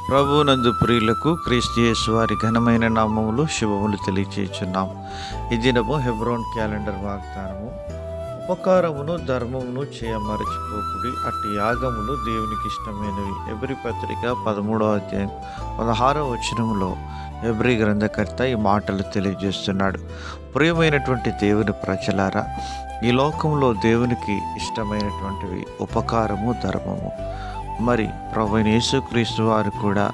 ప్రభువునందు ప్రియులకు క్రీస్తు యేసు వారి ఘనమైన నామములు శుభములు తెలియచేయుచున్నాం. ఈ దినము హెబ్రోన్ క్యాలెండర్ వాగ్దానము. ఉపకారమును ధర్మమును చేయమరచిపోకుడి, అట్టి యాగములు దేవునికి ఇష్టమైనవి. హెబ్రీ పత్రిక 13వ అధ్యాయం 16వ వచనములో హెబ్రీ గ్రంథకర్త ఈ మాటలు తెలియజేస్తున్నాడు. ప్రియమైనటువంటి దేవుని ప్రజలారా, ఈ లోకంలో దేవునికి ఇష్టమైనటువంటివి ఉపకారము, ధర్మము. మరి ప్రభువైన యేసుక్రీస్తు వారు కూడా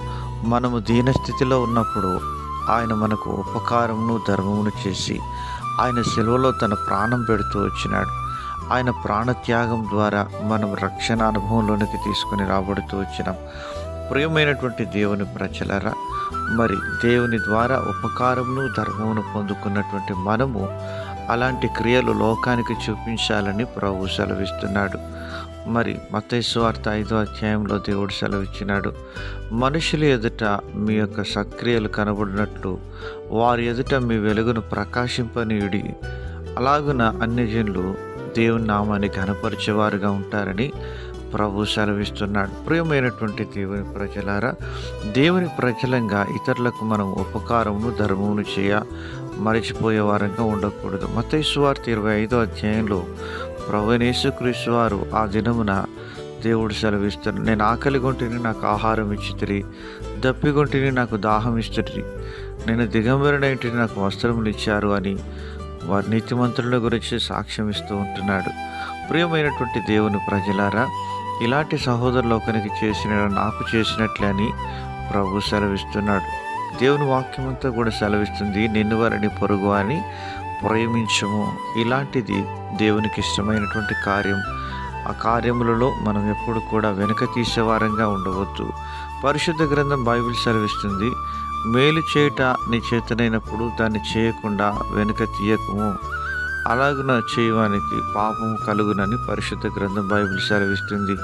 మనము దీనస్థితిలో ఉన్నప్పుడు ఆయన మనకు ఉపకారమును ధర్మమును చేసి ఆయన సెలవులో తన ప్రాణం పెడుతూ వచ్చినాడు. ఆయన ప్రాణత్యాగం ద్వారా మనం రక్షణ అనుభవంలోనికి తీసుకుని రాబడుతూ వచ్చినాం. ప్రియమైనటువంటి దేవుని ప్రజలారా, మరి దేవుని ద్వారా ఉపకారమును ధర్మమును పొందుకున్నటువంటి మనము అలాంటి క్రియలు లోకానికి చూపించాలని ప్రభువు సెలవిస్తున్నాడు. మరి మత్తయి సువార్త 5వ అధ్యాయంలో దేవుడు సెలవిచ్చినాడు, మనుషుల ఎదుట మీ యొక్క సత్క్రియలు కనబడినట్లు వారి ఎదుట మీ వెలుగును ప్రకాశింపనీయుడి, అలాగున అన్యజనులు దేవుని నామాన్ని ఘనపరిచేవారుగా ఉంటారని ప్రభు సెలవిస్తున్నాడు. ప్రియమైనటువంటి దేవుని ప్రజలారా, దేవుని ప్రజలంగా ఇతరులకు మనం ఉపకారమును ధర్మమును మరచిపోయే వారంగా ఉండకూడదు. మత్తయి సువార్త 25వ అధ్యాయంలో ప్రభువైన యేసుక్రీస్తు వారు ఆ దినమున దేవుడు సెలవిస్తారు, నేను ఆకలిగొంటిని నాకు ఆహారం ఇచ్చితిరి, దప్పిగొంటిని నాకు దాహం ఇచ్చితిరి, నేను దిగంబరుడైంటిని నాకు వస్త్రములు ఇచ్చారు అని వారి నీతిమంతుల గురించి సాక్ష్యం ఇస్తూ ఉంటున్నాడు. ప్రియమైనటువంటి దేవుని ప్రజలారా, ఇలాంటి సహోదరులోకానికి చేసిన నాకు చేసినట్లే అని ప్రభు సెలవిస్తున్నాడు. దేవుని వాక్యమంతా కూడా సెలవిస్తుంది, నిన్ను వారిని పొరుగు అని ప్రేమించము. ఇలాంటిది దేవునికి ఇష్టమైనటువంటి కార్యం. ఆ కార్యములలో మనం ఎప్పుడు కూడా వెనుక తీసేవారంగా ఉండవద్దు. పరిశుద్ధ గ్రంథం బైబిల్ సెలవిస్తుంది, మేలు చేయుట నీ చేతనైనప్పుడు దాన్ని చేయకుండా వెనుక తీయకము, అలాగున చేయవానికి పాపము కలుగునని పరిశుద్ధ గ్రంథం బైబిల్ సెలవిస్తుంది.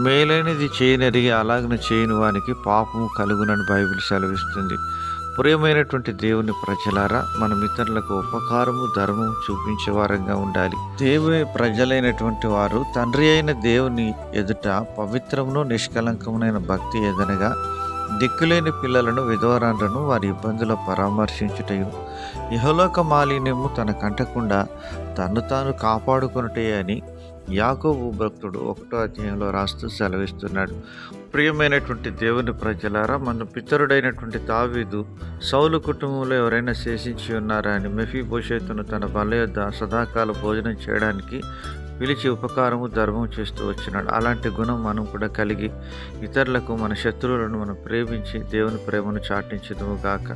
మేలైనది చేయనరిగి అలాగున చేయని వానికి పాపము కలుగునని బైబిల్ సెలవిస్తుంది. ప్రియమైనటువంటి దేవుని ప్రజలారా, మనం ఇతరులకు ఉపకారము ధర్మము చూపించే వారంగా ఉండాలి. దేవుని ప్రజలైనటువంటి వారు తండ్రి అయిన దేవుని ఎదుట పవిత్రమును నిష్కలంకమునైన భక్తి ఎదనగా దిక్కులేని పిల్లలను విధవరాలను వారి ఇబ్బందుల పరామర్శించుటయు ఇహలోక మాలిన్యము తన కంటకుండా తను తాను కాపాడుకొనుటే అని యాకోబు భక్తుడు 1వ అధ్యాయంలో రాస్తూ సెలవిస్తున్నాడు. ప్రియమైనటువంటి దేవుని ప్రజలారా, మన పితరుడైనటువంటి దావీదు సౌలు కుటుంబంలో ఎవరైనా శేషించి ఉన్నారా అని మెఫీబోషెతును తన బల్ల యొద్ద సదాకాల భోజనం చేయడానికి పిలిచి ఉపకారము ధర్మం చేస్తూ వచ్చినాడు. అలాంటి గుణం మనం కూడా కలిగి ఇతరులకు మన శత్రువులను మనం ప్రేమించి దేవుని ప్రేమను చాటించుదుము గాక.